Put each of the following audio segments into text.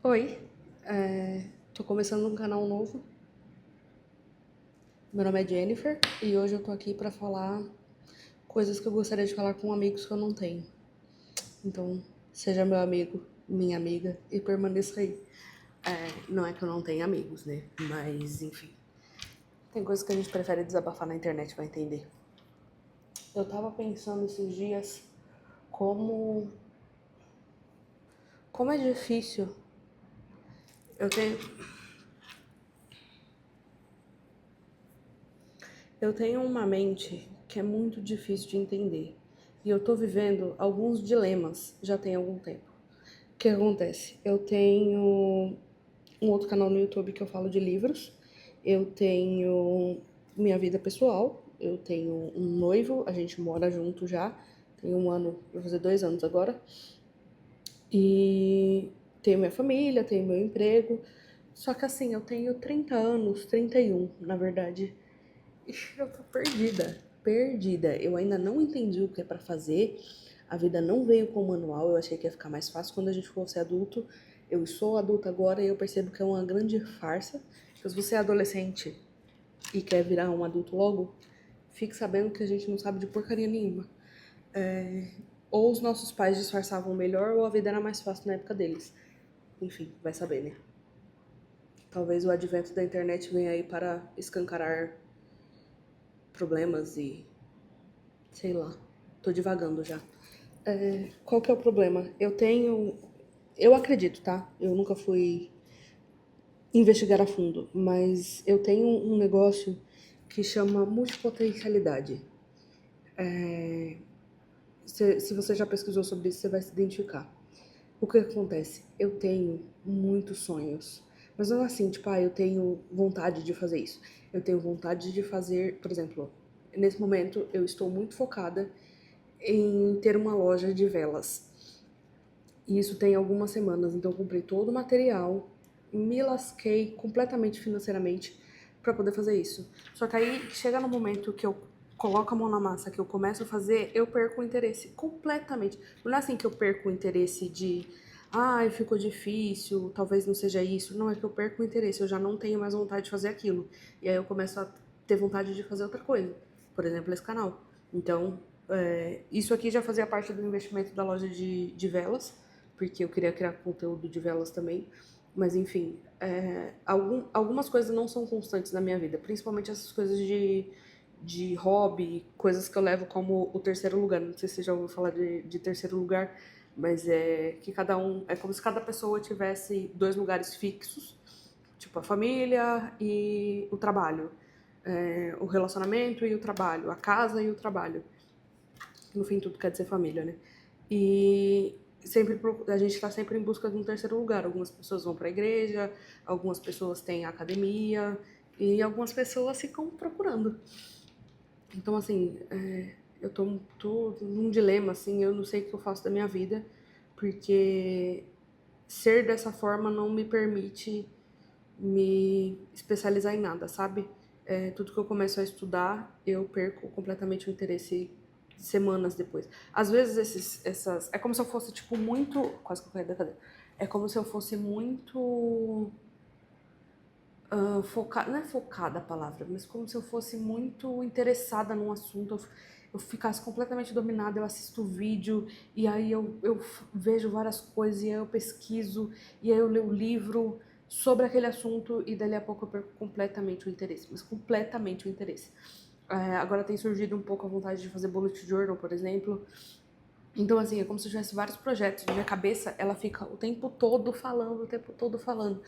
Oi, tô começando um canal novo. Meu nome é Jennifer e hoje eu tô aqui pra falar coisas que eu gostaria de falar com amigos que eu não tenho. Então, seja meu amigo, minha amiga e permaneça aí. Não é que eu não tenha amigos, né? Mas, enfim. Tem coisas que a gente prefere desabafar na internet pra entender. Eu tava pensando esses dias como, como é difícil. Eu tenho, Eu tenho uma mente que é muito difícil de entender. E eu tô vivendo alguns dilemas já tem algum tempo. O que acontece? Eu tenho um outro canal no YouTube que eu falo de livros. Eu tenho minha vida pessoal. Eu tenho um noivo, a gente mora junto já. Tem um ano, vai fazer 2 anos agora. E tenho minha família, tenho meu emprego. Só que assim, eu tenho 30 anos, 31, na verdade. Eu tô perdida, perdida. Eu ainda não entendi o que é pra fazer. A vida não veio com o manual. Eu achei que ia ficar mais fácil quando a gente fosse adulto. Eu sou adulta agora e eu percebo que é uma grande farsa. Se você é adolescente e quer virar um adulto logo, fique sabendo que a gente não sabe de porcaria nenhuma. Ou os nossos pais disfarçavam melhor ou a vida era mais fácil na época deles. Enfim, vai saber, né? Talvez o advento da internet venha aí para escancarar problemas e sei lá, tô divagando já. Qual que é o problema? Eu acredito, tá? Eu nunca fui investigar a fundo, mas eu tenho um negócio que chama multipotencialidade. Se você já pesquisou sobre isso, você vai se identificar. O que acontece? Eu tenho muitos sonhos. Mas não é assim, tipo, eu tenho vontade de fazer isso. Eu tenho vontade de fazer, por exemplo, nesse momento eu estou muito focada em ter uma loja de velas. E isso tem algumas semanas, então eu comprei todo o material, me lasquei completamente financeiramente para poder fazer isso. Só que aí chega no momento que eu coloco a mão na massa, que eu começo a fazer, eu perco o interesse completamente. Não é assim que eu perco o interesse de, ai, ficou difícil, talvez não seja isso. Não, é que eu perco o interesse, eu já não tenho mais vontade de fazer aquilo. E aí eu começo a ter vontade de fazer outra coisa. Por exemplo, esse canal. Então, isso aqui já fazia parte do investimento da loja de velas, porque eu queria criar conteúdo de velas também. Mas enfim, algumas coisas não são constantes na minha vida, principalmente essas coisas de hobby, coisas que eu levo como o terceiro lugar. Não sei se você já ouviu falar de terceiro lugar, mas é que cada um. É como se cada pessoa tivesse dois lugares fixos, tipo a família e o trabalho. O relacionamento e o trabalho, a casa e o trabalho. No fim, tudo quer dizer família, né? E a gente está sempre em busca de um terceiro lugar. Algumas pessoas vão para a igreja, algumas pessoas têm academia e algumas pessoas ficam procurando. Então, assim, eu tô num dilema, assim, eu não sei o que eu faço da minha vida, porque ser dessa forma não me permite me especializar em nada, sabe? Tudo que eu começo a estudar, eu perco completamente o interesse semanas depois. Às vezes essas... É como se eu fosse, tipo, muito... Quase que eu caí da cadeira. É como se eu fosse muito... focada... Não é focada a palavra, mas como se eu fosse muito interessada num assunto. Eu ficasse completamente dominada, eu assisto vídeo, e aí eu vejo várias coisas, e aí eu pesquiso, e aí eu leio o livro sobre aquele assunto, e dali a pouco eu perco completamente o interesse, mas completamente o interesse. Agora tem surgido um pouco a vontade de fazer bullet journal, por exemplo. Então, assim, é como se eu tivesse vários projetos. Minha cabeça, ela fica o tempo todo falando, o tempo todo falando.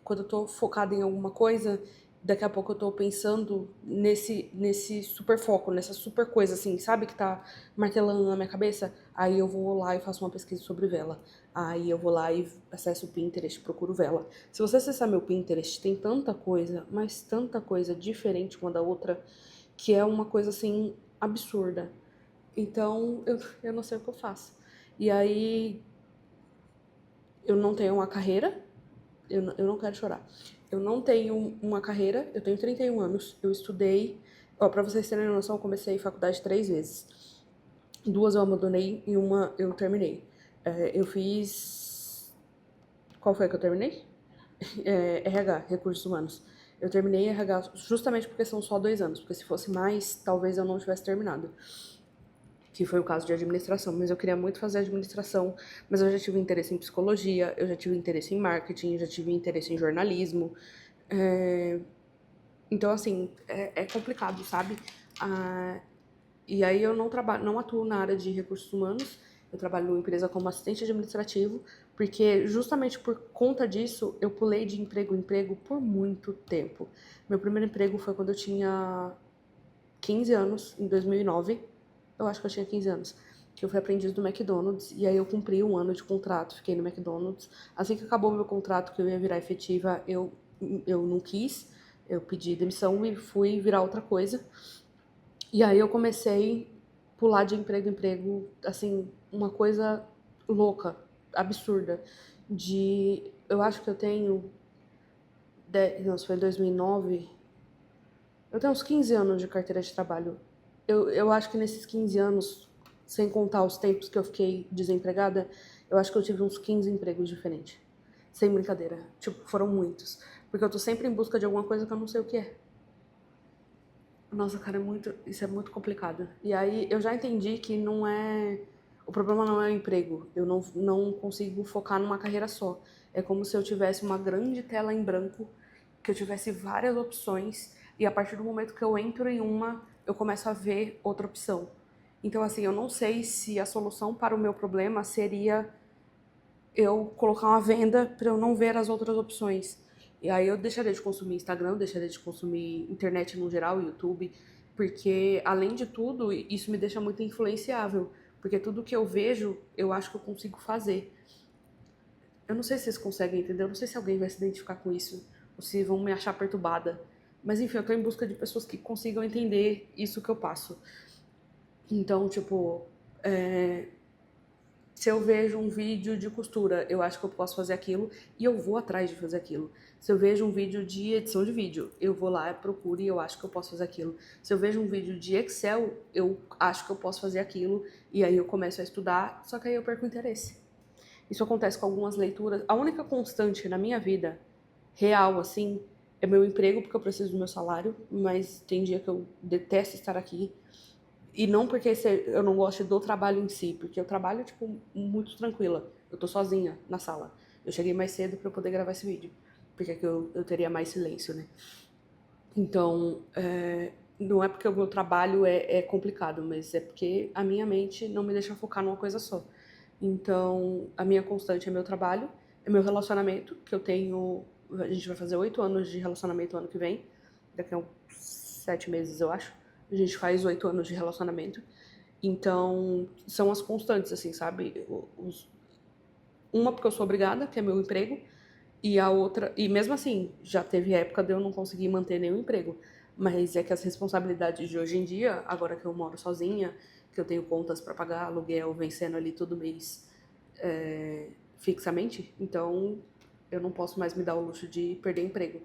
Quando eu tô focada em alguma coisa, daqui a pouco eu tô pensando nesse super foco, nessa super coisa, assim, sabe? Que tá martelando na minha cabeça. Aí eu vou lá e faço uma pesquisa sobre vela. Aí eu vou lá e acesso o Pinterest, procuro vela. Se você acessar meu Pinterest, tem tanta coisa, mas tanta coisa diferente uma da outra, que é uma coisa, assim, absurda. Então, eu não sei o que eu faço. E aí, eu não tenho uma carreira, eu não quero chorar. Eu não tenho uma carreira, eu tenho 31 anos, eu estudei. Ó, pra vocês terem noção, eu comecei faculdade 3 vezes. Duas eu abandonei e uma eu terminei. Eu fiz Qual foi que eu terminei? RH, Recursos Humanos. Eu terminei RH justamente porque são só 2 anos, porque se fosse mais, talvez eu não tivesse terminado. Que foi o caso de administração, mas eu queria muito fazer administração, mas eu já tive interesse em psicologia, eu já tive interesse em marketing, eu já tive interesse em jornalismo. Então, assim, é complicado, sabe? E aí eu não atuo na área de recursos humanos, eu trabalho numa empresa como assistente administrativo, porque justamente por conta disso eu pulei de emprego em emprego por muito tempo. Meu primeiro emprego foi quando eu tinha 15 anos, em 2009. Eu acho que eu tinha 15 anos. Que eu fui aprendiz do McDonald's. E aí eu cumpri 1 ano de contrato, fiquei no McDonald's. Assim que acabou meu contrato, que eu ia virar efetiva, eu não quis. Eu pedi demissão e fui virar outra coisa. E aí eu comecei a pular de emprego em emprego, assim, uma coisa louca, absurda. Eu acho que eu tenho. Não, isso foi em 2009. Eu tenho uns 15 anos de carteira de trabalho. Eu acho que nesses 15 anos, sem contar os tempos que eu fiquei desempregada, eu acho que eu tive uns 15 empregos diferentes. Sem brincadeira. Tipo, foram muitos. Porque eu tô sempre em busca de alguma coisa que eu não sei o que é. Nossa, cara, isso é muito complicado. E aí eu já entendi que não é. O problema não é o emprego. Eu não consigo focar numa carreira só. É como se eu tivesse uma grande tela em branco, que eu tivesse várias opções, e a partir do momento que eu entro em uma, eu começo a ver outra opção. Então, assim, eu não sei se a solução para o meu problema seria eu colocar uma venda para eu não ver as outras opções. E aí eu deixaria de consumir Instagram, deixaria de consumir internet no geral, YouTube, porque além de tudo, isso me deixa muito influenciável, porque tudo que eu vejo, eu acho que eu consigo fazer. Eu não sei se vocês conseguem entender, eu não sei se alguém vai se identificar com isso, ou se vão me achar perturbada. Mas enfim, eu tô em busca de pessoas que consigam entender isso que eu passo. Então, tipo, se eu vejo um vídeo de costura, eu acho que eu posso fazer aquilo e eu vou atrás de fazer aquilo. Se eu vejo um vídeo de edição de vídeo, eu vou lá, procuro e eu acho que eu posso fazer aquilo. Se eu vejo um vídeo de Excel, eu acho que eu posso fazer aquilo e aí eu começo a estudar, só que aí eu perco o interesse. Isso acontece com algumas leituras. A única constante na minha vida, real, assim, é meu emprego, porque eu preciso do meu salário, mas tem dia que eu detesto estar aqui. E não porque eu não gosto do trabalho em si, porque eu trabalho, tipo, muito tranquila. Eu tô sozinha na sala. Eu cheguei mais cedo pra eu poder gravar esse vídeo, porque aqui eu teria mais silêncio, né? Então, não é porque o meu trabalho é complicado, mas é porque a minha mente não me deixa focar numa coisa só. Então, a minha constante é meu trabalho, é meu relacionamento, que eu tenho. A gente vai fazer 8 anos de relacionamento ano que vem, daqui a uns 7 meses, eu acho. A gente faz 8 anos de relacionamento. Então, são as constantes, assim, sabe? Uma porque eu sou obrigada, que é meu emprego, e a outra, e mesmo assim, já teve época de eu não conseguir manter nenhum emprego. Mas é que as responsabilidades de hoje em dia, agora que eu moro sozinha, que eu tenho contas para pagar, aluguel, vencendo ali todo mês fixamente, então eu não posso mais me dar o luxo de perder emprego.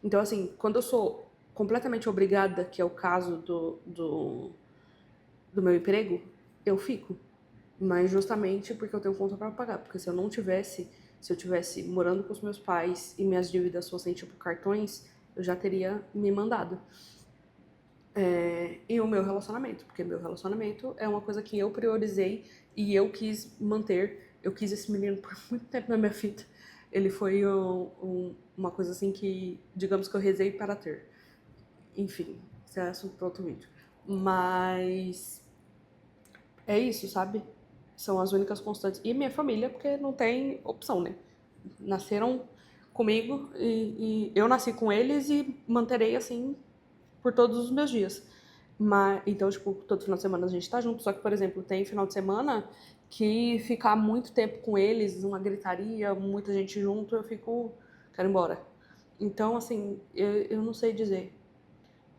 Então, assim, quando eu sou completamente obrigada, que é o caso do meu emprego, eu fico. Mas justamente porque eu tenho conta para pagar. Porque se eu não tivesse, se eu tivesse morando com os meus pais e minhas dívidas fossem tipo cartões, eu já teria me mandado. E o meu relacionamento, porque meu relacionamento é uma coisa que eu priorizei e eu quis manter. Eu quis esse menino por muito tempo na minha vida. Ele foi uma coisa assim que, digamos que eu rezei para ter. Enfim, isso é assunto para outro vídeo. Mas é isso, sabe? São as únicas constantes. E minha família, porque não tem opção, né? Nasceram comigo e eu nasci com eles e manterei assim por todos os meus dias. Mas, então, tipo, todo final de semana a gente tá junto. Só que, por exemplo, tem final de semana que ficar muito tempo com eles, uma gritaria, muita gente junto, eu fico, quero ir embora. Então, assim, eu não sei dizer.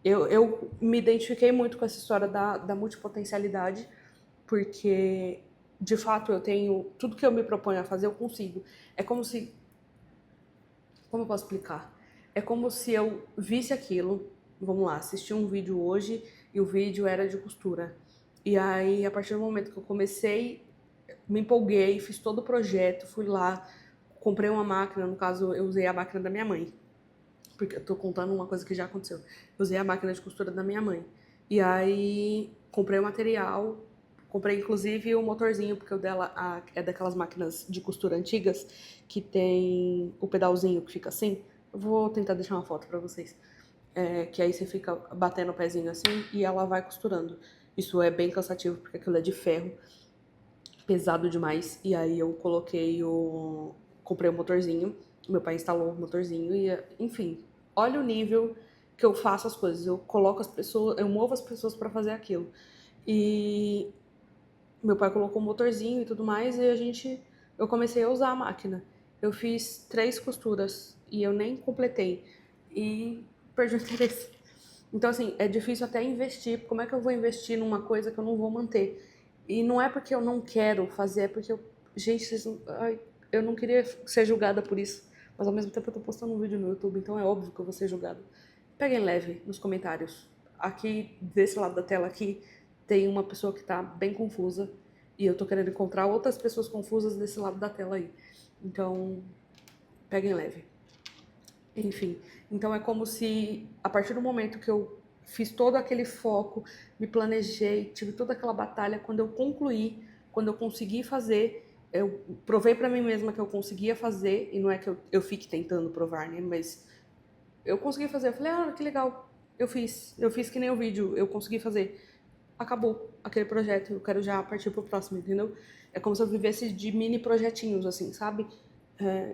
Eu me identifiquei muito com essa história da multipotencialidade, porque de fato eu tenho tudo que eu me proponho a fazer, eu consigo. É como se, como eu posso explicar? É como se eu visse aquilo, vamos lá, assisti um vídeo hoje e o vídeo era de costura. E aí, a partir do momento que eu comecei, me empolguei, fiz todo o projeto, fui lá, comprei uma máquina, no caso, eu usei a máquina da minha mãe. Porque eu tô contando uma coisa que já aconteceu. Eu usei a máquina de costura da minha mãe. E aí, comprei o material, comprei inclusive o motorzinho, porque o dela é daquelas máquinas de costura antigas, que tem o pedalzinho que fica assim. Eu vou tentar deixar uma foto pra vocês. Que aí você fica batendo o pezinho assim e ela vai costurando. Isso é bem cansativo, porque aquilo é de ferro, pesado demais. E aí eu comprei o motorzinho, meu pai instalou o motorzinho e, enfim, olha o nível que eu faço as coisas. Eu coloco as pessoas, eu movo as pessoas pra fazer aquilo. E meu pai colocou o motorzinho e tudo mais e eu comecei a usar a máquina. Eu fiz 3 costuras e eu nem completei e perdi o interesse. Então, assim, é difícil até investir. Como é que eu vou investir numa coisa que eu não vou manter? E não é porque eu não quero fazer, é porque eu. Gente, ai, eu não queria ser julgada por isso. Mas ao mesmo tempo eu tô postando um vídeo no YouTube, então é óbvio que eu vou ser julgada. Peguem leve nos comentários. Aqui, desse lado da tela aqui, tem uma pessoa que tá bem confusa. E eu tô querendo encontrar outras pessoas confusas desse lado da tela aí. Então, peguem leve. Enfim, então é como se a partir do momento que eu fiz todo aquele foco, me planejei, tive toda aquela batalha, quando eu concluí, quando eu consegui fazer, eu provei pra mim mesma que eu conseguia fazer, e não é que eu fique tentando provar, né, mas eu consegui fazer. Eu falei, ah, que legal, eu fiz que nem o vídeo, eu consegui fazer. Acabou aquele projeto, eu quero já partir pro próximo, entendeu? É como se eu vivesse de mini projetinhos, assim, sabe?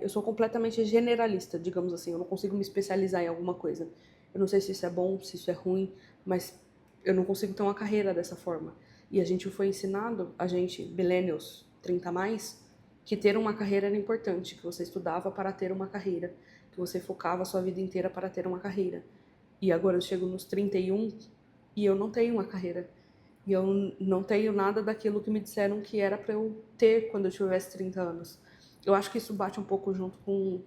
Eu sou completamente generalista, digamos assim, eu não consigo me especializar em alguma coisa. Eu não sei se isso é bom, se isso é ruim, mas eu não consigo ter uma carreira dessa forma. E a gente foi ensinado, a gente, millennials, 30 a mais, que ter uma carreira era importante, que você estudava para ter uma carreira, que você focava a sua vida inteira para ter uma carreira. E agora eu chego nos 31 e eu não tenho uma carreira. E eu não tenho nada daquilo que me disseram que era para eu ter quando eu tivesse 30 anos. Eu acho que isso bate um pouco junto com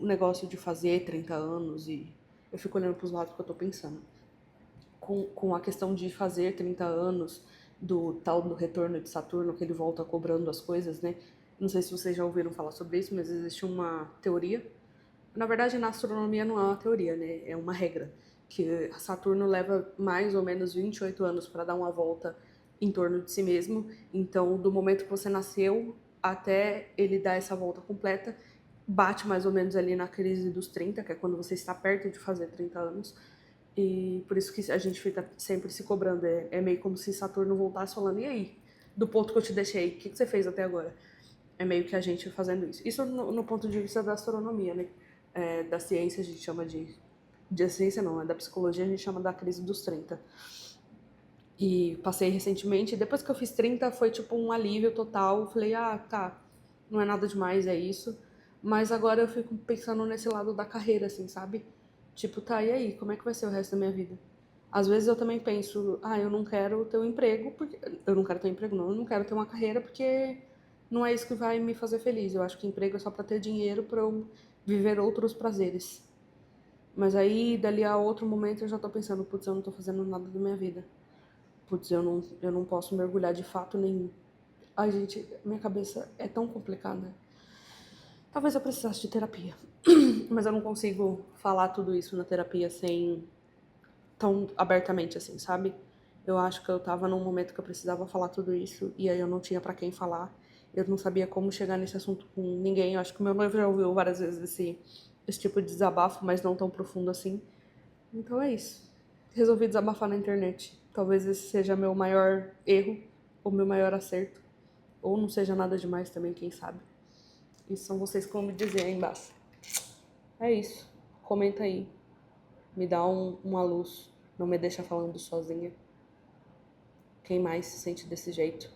o negócio de fazer 30 anos e eu fico olhando para os lados que eu tô pensando. Com a questão de fazer 30 anos, do tal do retorno de Saturno, que ele volta cobrando as coisas, né? Não sei se vocês já ouviram falar sobre isso, mas existe uma teoria. Na verdade, na astronomia não é uma teoria, né? É uma regra. Que Saturno leva mais ou menos 28 anos para dar uma volta em torno de si mesmo. Então, do momento que você nasceu até ele dar essa volta completa, bate mais ou menos ali na crise dos 30, que é quando você está perto de fazer 30 anos. E por isso que a gente fica sempre se cobrando. É meio como se Saturno voltasse falando, e aí? Do ponto que eu te deixei, o que você fez até agora? É meio que a gente fazendo isso. Isso no ponto de vista da astronomia, né? Da ciência a gente chama de ciência não, da psicologia a gente chama da crise dos 30. E passei recentemente, depois que eu fiz 30 foi tipo um alívio total. Falei, ah, tá, não é nada demais, é isso. Mas agora eu fico pensando nesse lado da carreira, assim, sabe? Tipo, tá, e aí, como é que vai ser o resto da minha vida? Às vezes eu também penso, ah, eu não quero ter um emprego, porque. Eu não quero ter um emprego, não, eu não quero ter uma carreira porque não é isso que vai me fazer feliz. Eu acho que emprego é só pra ter dinheiro pra eu viver outros prazeres. Mas aí, dali a outro momento, eu já tô pensando, putz, eu não tô fazendo nada da minha vida. Putz, eu não posso mergulhar de fato nenhum. Ai, gente, minha cabeça é tão complicada. Talvez eu precisasse de terapia. Mas eu não consigo falar tudo isso na terapia sem tão abertamente assim, sabe? Eu acho que eu tava num momento que eu precisava falar tudo isso e aí eu não tinha pra quem falar. Eu não sabia como chegar nesse assunto com ninguém. Eu acho que o meu noivo já ouviu várias vezes esse tipo de desabafo, mas não tão profundo assim. Então é isso. Resolvi desabafar na internet. Talvez esse seja meu maior erro, ou meu maior acerto. Ou não seja nada demais também, quem sabe. Isso são vocês que vão me dizer aí embaixo. É isso. Comenta aí. Me dá uma luz. Não me deixa falando sozinha. Quem mais se sente desse jeito?